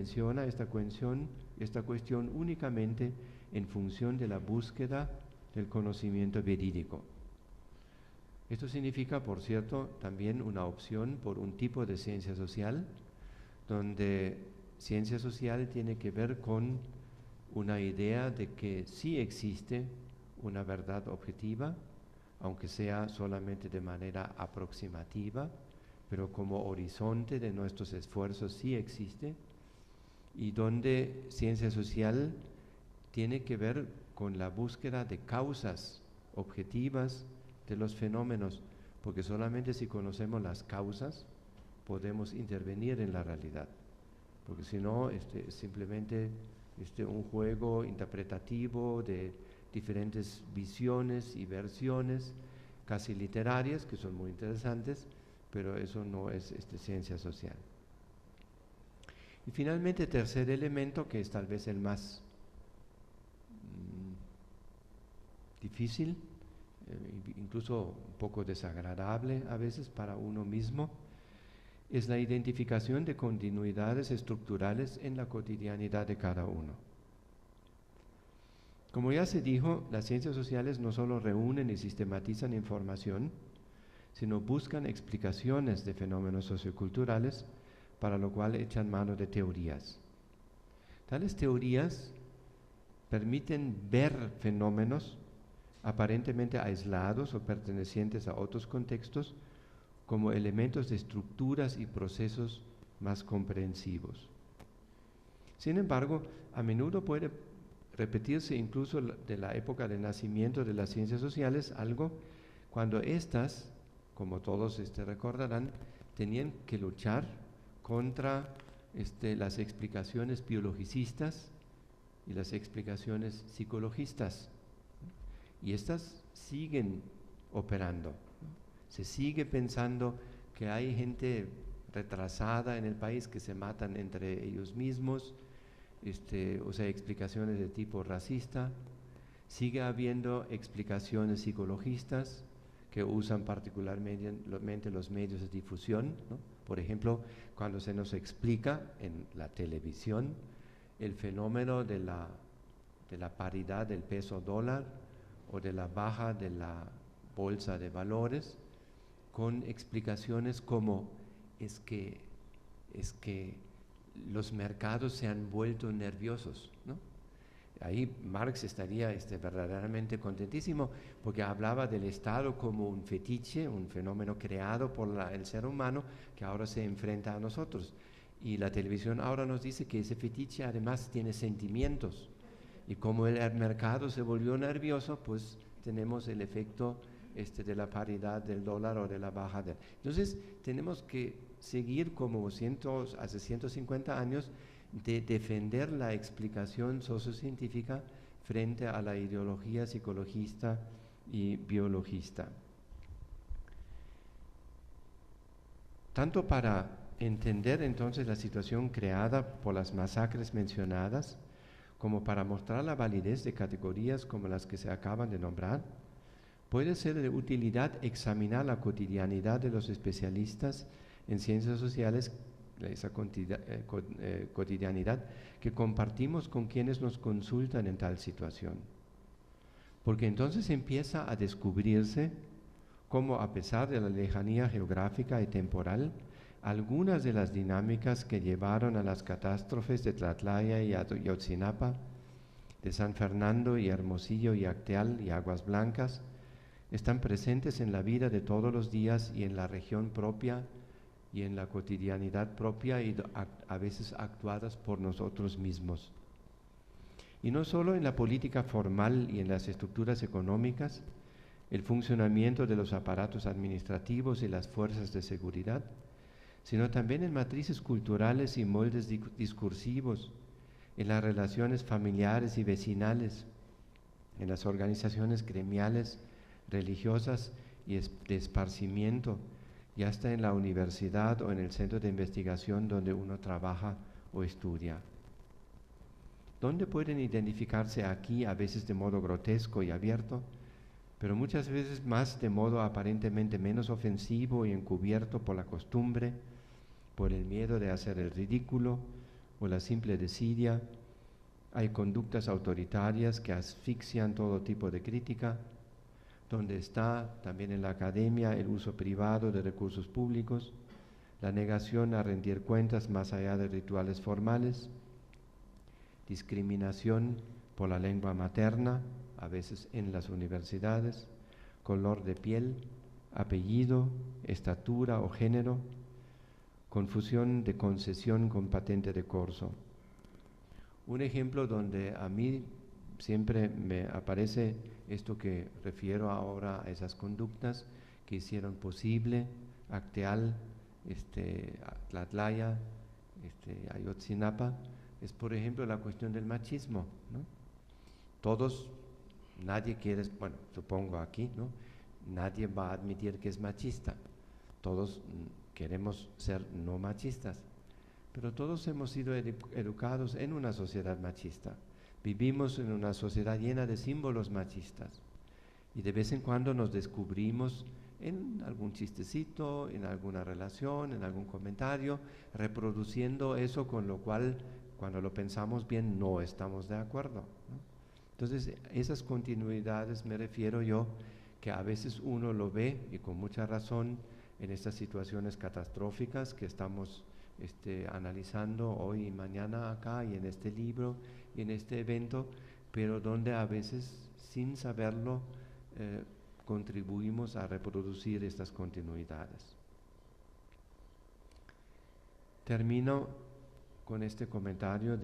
menciona esta cuestión únicamente en función de la búsqueda del conocimiento verídico. Esto significa, por cierto, también una opción por un tipo de ciencia social, donde ciencia social tiene que ver con una idea de que sí existe una verdad objetiva, aunque sea solamente de manera aproximativa, pero como horizonte de nuestros esfuerzos sí existe, y donde ciencia social tiene que ver con la búsqueda de causas objetivas de los fenómenos, porque solamente si conocemos las causas podemos intervenir en la realidad, porque si no, es simplemente un juego interpretativo de diferentes visiones y versiones casi literarias, que son muy interesantes, pero eso no es ciencia social. Y finalmente, tercer elemento, que es tal vez el más difícil, incluso un poco desagradable a veces para uno mismo, es la identificación de continuidades estructurales en la cotidianidad de cada uno. Como ya se dijo, las ciencias sociales no solo reúnen y sistematizan información, sino buscan explicaciones de fenómenos socioculturales, para lo cual echan mano de teorías. Tales teorías permiten ver fenómenos aparentemente aislados o pertenecientes a otros contextos como elementos de estructuras y procesos más comprensivos. Sin embargo, a menudo puede repetirse incluso de la época del nacimiento de las ciencias sociales algo cuando éstas, como todos recordarán, tenían que luchar contra las explicaciones biologicistas y las explicaciones psicologistas. Y estas siguen operando. Se sigue pensando que hay gente retrasada en el país que se matan entre ellos mismos, o sea, explicaciones de tipo racista. Sigue habiendo explicaciones psicologistas que usan particularmente los medios de difusión, ¿no? Por ejemplo, cuando se nos explica en la televisión el fenómeno de la paridad del peso dólar o de la baja de la bolsa de valores, con explicaciones como es que los mercados se han vuelto nerviosos, ¿no? Ahí Marx estaría verdaderamente contentísimo, porque hablaba del Estado como un fetiche, un fenómeno creado por el ser humano que ahora se enfrenta a nosotros. Y la televisión ahora nos dice que ese fetiche además tiene sentimientos. Y como el mercado se volvió nervioso, pues tenemos el efecto de la paridad del dólar o de la baja del... Entonces tenemos que seguir como hace 150 años de defender la explicación sociocientífica frente a la ideología psicologista y biologista. Tanto para entender entonces la situación creada por las masacres mencionadas, como para mostrar la validez de categorías como las que se acaban de nombrar, puede ser de utilidad examinar la cotidianidad de los especialistas en ciencias sociales, esa cotidianidad que compartimos con quienes nos consultan en tal situación. Porque entonces empieza a descubrirse cómo, a pesar de la lejanía geográfica y temporal, algunas de las dinámicas que llevaron a las catástrofes de Tlatlaya y Ayotzinapa, de San Fernando y Hermosillo y Acteal y Aguas Blancas, están presentes en la vida de todos los días y en la región propia y en la cotidianidad propia y a veces actuadas por nosotros mismos. Y no solo en la política formal y en las estructuras económicas, el funcionamiento de los aparatos administrativos y las fuerzas de seguridad, sino también en matrices culturales y moldes discursivos, en las relaciones familiares y vecinales, en las organizaciones gremiales, religiosas y de esparcimiento, y hasta en la universidad o en el centro de investigación donde uno trabaja o estudia. ¿Dónde pueden identificarse aquí, a veces de modo grotesco y abierto, pero muchas veces más de modo aparentemente menos ofensivo y encubierto por la costumbre, por el miedo de hacer el ridículo o la simple desidia. Hay conductas autoritarias que asfixian todo tipo de crítica, donde está también en la academia el uso privado de recursos públicos, la negación a rendir cuentas más allá de rituales formales, discriminación por la lengua materna, a veces en las universidades, color de piel, apellido, estatura o género, confusión de concesión con patente de corso. Un ejemplo donde a mí siempre me aparece esto que refiero ahora a esas conductas que hicieron posible Acteal, Tlatlaya, Ayotzinapa, es por ejemplo la cuestión del machismo, ¿no? Todos, nadie quiere, bueno, supongo aquí, ¿no? Nadie va a admitir que es machista, todos queremos ser no machistas, pero todos hemos sido educados en una sociedad machista. Vivimos en una sociedad llena de símbolos machistas y de vez en cuando nos descubrimos en algún chistecito, en alguna relación, en algún comentario, reproduciendo eso, con lo cual, cuando lo pensamos bien, no estamos de acuerdo, ¿no? Entonces, esas continuidades me refiero yo, que a veces uno lo ve, y con mucha razón, en estas situaciones catastróficas que estamos analizando hoy y mañana acá, y en este libro, y en este evento, pero donde a veces, sin saberlo, contribuimos a reproducir estas continuidades. Termino con este comentario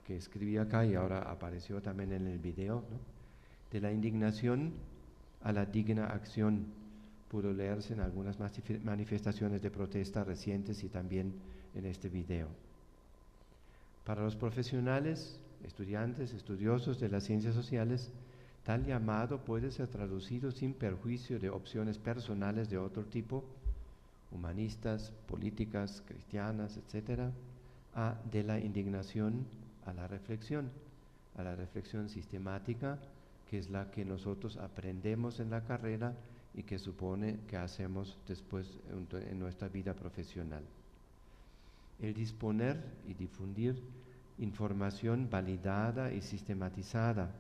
que escribí acá y ahora apareció también en el video, ¿no? De la indignación a la digna acción, pudo leerse en algunas manifestaciones de protesta recientes y también en este video. Para los profesionales, estudiantes, estudiosos de las ciencias sociales, tal llamado puede ser traducido sin perjuicio de opciones personales de otro tipo, humanistas, políticas, cristianas, etc., de la indignación a la reflexión sistemática, que es la que nosotros aprendemos en la carrera y que supone que hacemos después en nuestra vida profesional. El disponer y difundir información validada y sistematizada,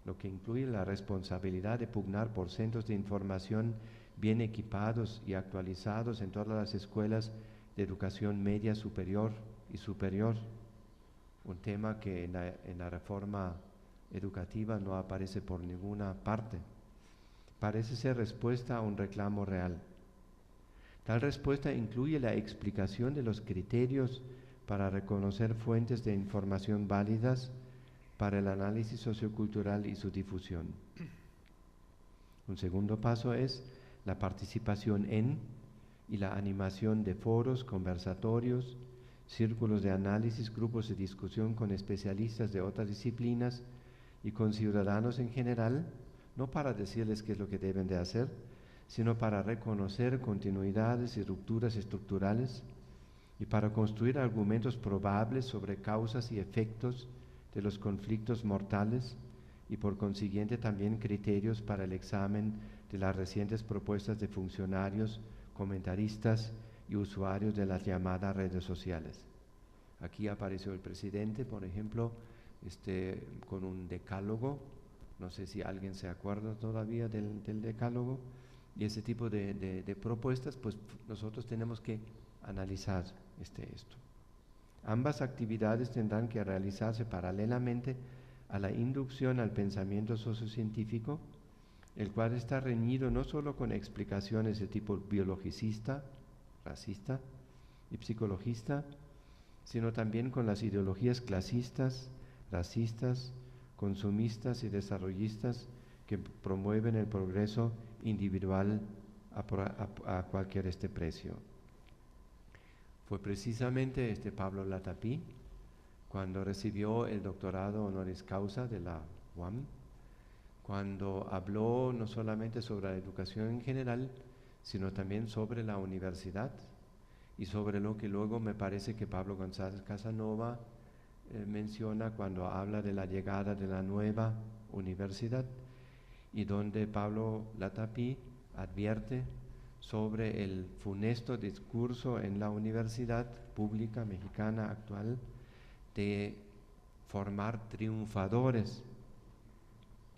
lo que incluye la responsabilidad de pugnar por centros de información bien equipados y actualizados en todas las escuelas de educación media superior y superior, un tema que en la reforma educativa no aparece por ninguna parte. Parece ser respuesta a un reclamo real. Tal respuesta incluye la explicación de los criterios para reconocer fuentes de información válidas para el análisis sociocultural y su difusión. Un segundo paso es la participación en y la animación de foros, conversatorios, círculos de análisis, grupos de discusión con especialistas de otras disciplinas y con ciudadanos en general, no para decirles qué es lo que deben de hacer, sino para reconocer continuidades y rupturas estructurales y para construir argumentos probables sobre causas y efectos de los conflictos mortales y por consiguiente también criterios para el examen de las recientes propuestas de funcionarios, comentaristas y usuarios de las llamadas redes sociales. Aquí apareció el presidente, por ejemplo, con un decálogo, no sé si alguien se acuerda todavía del decálogo, y ese tipo de propuestas, pues nosotros tenemos que analizar esto. Ambas actividades tendrán que realizarse paralelamente a la inducción al pensamiento sociocientífico, el cual está reñido no solo con explicaciones de tipo biologicista, racista y psicologista, sino también con las ideologías clasistas, racistas, consumistas y desarrollistas que promueven el progreso individual a cualquier precio. Fue precisamente Pablo Latapí, cuando recibió el doctorado honoris causa de la UAM, cuando habló no solamente sobre la educación en general, sino también sobre la universidad y sobre lo que luego me parece que Pablo González Casanova menciona cuando habla de la llegada de la nueva universidad, y donde Pablo Latapí advierte sobre el funesto discurso en la universidad pública mexicana actual de formar triunfadores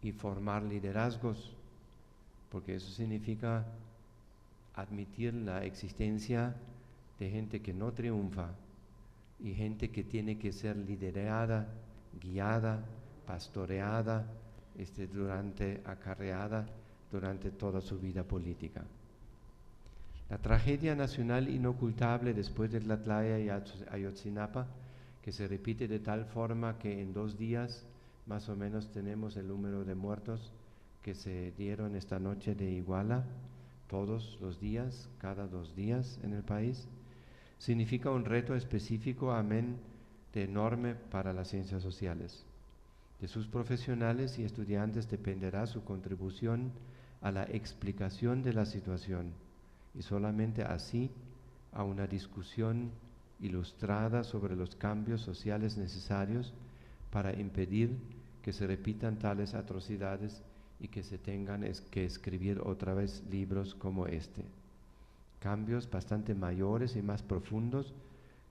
y formar liderazgos, porque eso significa admitir la existencia de gente que no triunfa y gente que tiene que ser liderada, guiada, pastoreada, acarreada durante toda su vida política. La tragedia nacional inocultable después de Tlatlaya y Ayotzinapa, que se repite de tal forma que en 2 días más o menos tenemos el número de muertos que se dieron esta noche de Iguala, todos los días, cada 2 días en el país, significa un reto específico, amén, de enorme para las ciencias sociales. De sus profesionales y estudiantes dependerá su contribución a la explicación de la situación y solamente así a una discusión ilustrada sobre los cambios sociales necesarios para impedir que se repitan tales atrocidades y que se tengan que escribir otra vez libros como este. Cambios bastante mayores y más profundos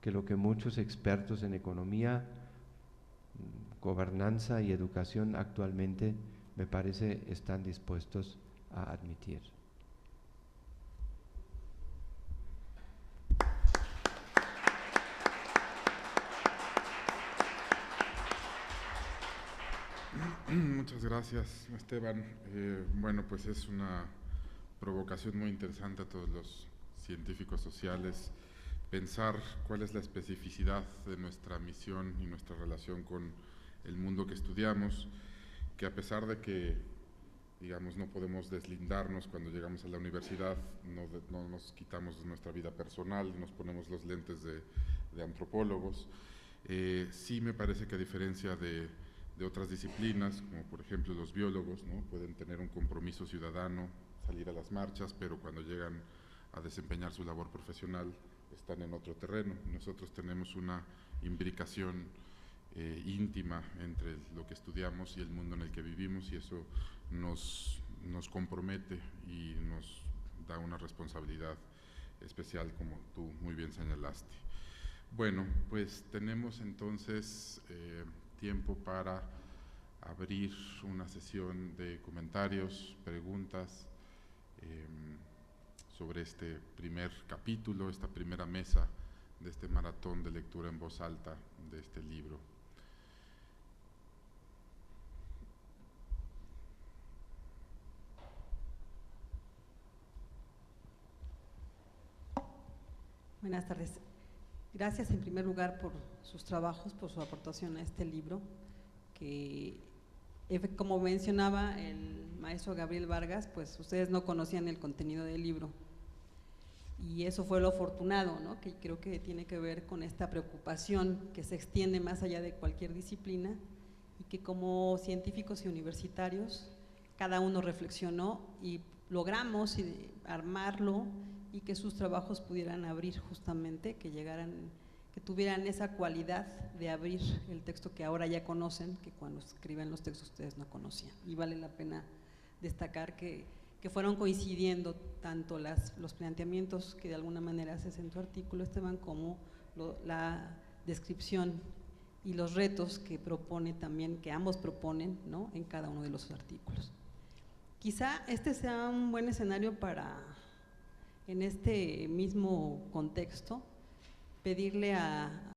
que lo que muchos expertos en economía, gobernanza y educación actualmente, me parece, están dispuestos a admitir. Muchas gracias, Esteban. Bueno, pues es una provocación muy interesante a todos los científicos sociales pensar cuál es la especificidad de nuestra misión y nuestra relación con el mundo que estudiamos, que a pesar de que, digamos, no podemos deslindarnos cuando llegamos a la universidad, no nos quitamos de nuestra vida personal, nos ponemos los lentes de antropólogos. Sí me parece que a diferencia de otras disciplinas, como por ejemplo los biólogos, ¿no? Pueden tener un compromiso ciudadano, salir a las marchas, pero cuando llegan a desempeñar su labor profesional están en otro terreno. Nosotros tenemos una imbricación íntima entre lo que estudiamos y el mundo en el que vivimos, y eso nos compromete y nos da una responsabilidad especial, como tú muy bien señalaste. Bueno, pues tenemos entonces tiempo para abrir una sesión de comentarios, preguntas sobre este primer capítulo, esta primera mesa de este maratón de lectura en voz alta de este libro. Buenas tardes. Gracias en primer lugar por sus trabajos, por su aportación a este libro, que como mencionaba el maestro Gabriel Vargas, pues ustedes no conocían el contenido del libro. Y eso fue lo afortunado, ¿no? Que creo que tiene que ver con esta preocupación que se extiende más allá de cualquier disciplina y que como científicos y universitarios cada uno reflexionó y logramos armarlo y que sus trabajos pudieran abrir justamente, que tuvieran esa cualidad de abrir el texto que ahora ya conocen, que cuando escriben los textos ustedes no conocían. Y vale la pena destacar que fueron coincidiendo tanto los planteamientos que de alguna hace en tu artículo, Esteban, como la descripción y los retos que propone también, que ambos proponen, ¿no?, en cada uno de los artículos. Quizá este sea un buen escenario para, en este mismo contexto, pedirle a